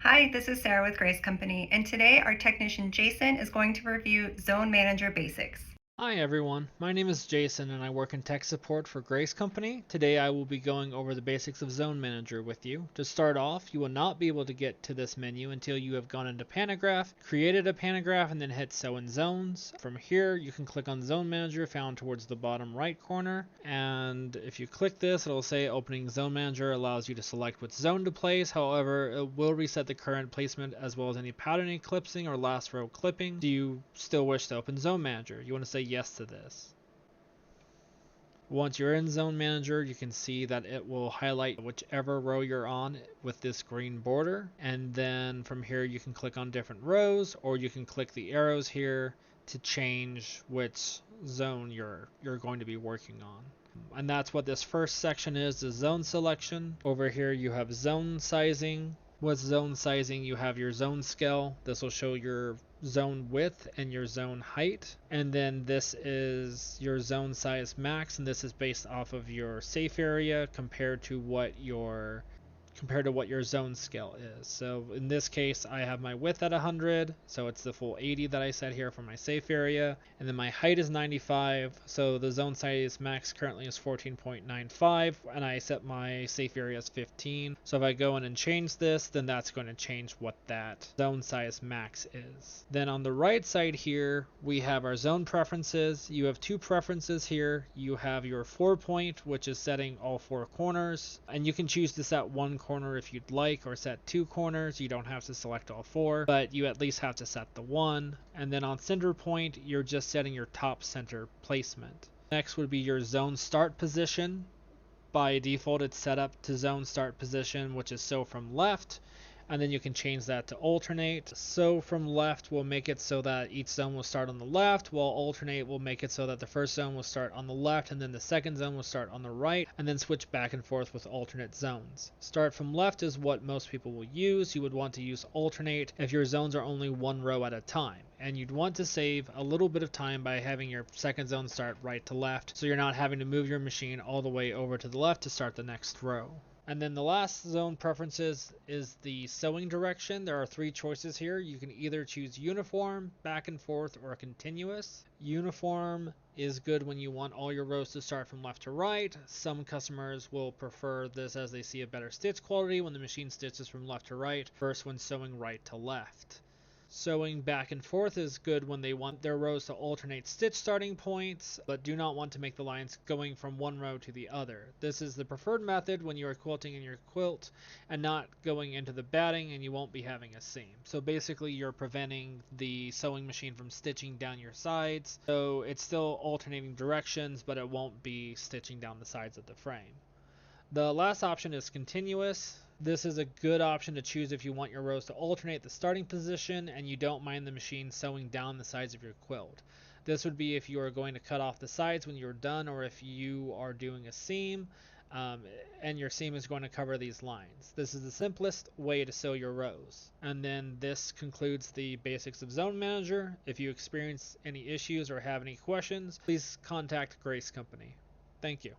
Hi, this is Sarah with Grace Company, and today our technician Jason is going to review Zone Manager Basics. Hi everyone, my name is Jason and I work in tech support for Grace Company. Today I will be going over the basics of Zone Manager with you. To start off, you will not be able to get to this menu until you have gone into Pantograph, created a pantograph, and then hit Sew in Zones. From here, you can click on Zone Manager found towards the bottom right corner, and if you click this, it'll say Opening Zone Manager allows you to select which zone to place. However, it will reset the current placement as well as any pattern eclipsing or last row clipping. Do you still wish to open Zone Manager? You want to say yes to this. Once you're in Zone Manager, you can see that it will highlight whichever row you're on with this green border. And then from here, you can click on different rows, or you can click the arrows here to change which zone you're going to be working on. And that's what this first section is, the zone selection. Over here, you have zone sizing. With zone sizing, you have your zone scale. This will show your zone width and your zone height. And then this is your zone size max, and this is based off of your safe area compared to what your zone scale is. So in this case, I have my width at 100, so it's the full 80 that I set here for my safe area, and then my height is 95, so the zone size max currently is 14.95, and I set my safe area as 15. So if I go in and change this, then that's going to change what that zone size max is. Then on the right side here, we have our zone preferences. You have two preferences here. You have your 4-point, which is setting all 4 corners, and you can choose to set 1 corner if you'd like, or set 2 corners. You don't have to select all 4, but you at least have to set the 1. And then on center point, you're just setting your top center placement. Next would be your zone start position. By default, it's set up to zone start position, which is sew from left, and then you can change that to alternate. Sew from left will make it so that each zone will start on the left, while alternate will make it so that the first zone will start on the left and then the second zone will start on the right, and then switch back and forth with alternate zones. Start from left is what most people will use. You would want to use alternate if your zones are only 1 row at a time, and you'd want to save a little bit of time by having your second zone start right to left, so you're not having to move your machine all the way over to the left to start the next row. And then the last zone preferences is the sewing direction. There are 3 choices here. You can either choose uniform, back and forth, or continuous. Uniform is good when you want all your rows to start from left to right. Some customers will prefer this as they see a better stitch quality when the machine stitches from left to right versus when sewing right to left. Sewing back and forth is good when they want their rows to alternate stitch starting points, but do not want to make the lines going from one row to the other. This is the preferred method when you are quilting in your quilt and not going into the batting, and you won't be having a seam. So basically you're preventing the sewing machine from stitching down your sides. So it's still alternating directions, but it won't be stitching down the sides of the frame. The last option is continuous. This is a good option to choose if you want your rows to alternate the starting position and you don't mind the machine sewing down the sides of your quilt. This would be if you are going to cut off the sides when you're done, or if you are doing a seam and your seam is going to cover these lines. This is the simplest way to sew your rows. And then this concludes the basics of Zone Manager. If you experience any issues or have any questions, please contact Grace Company. Thank you.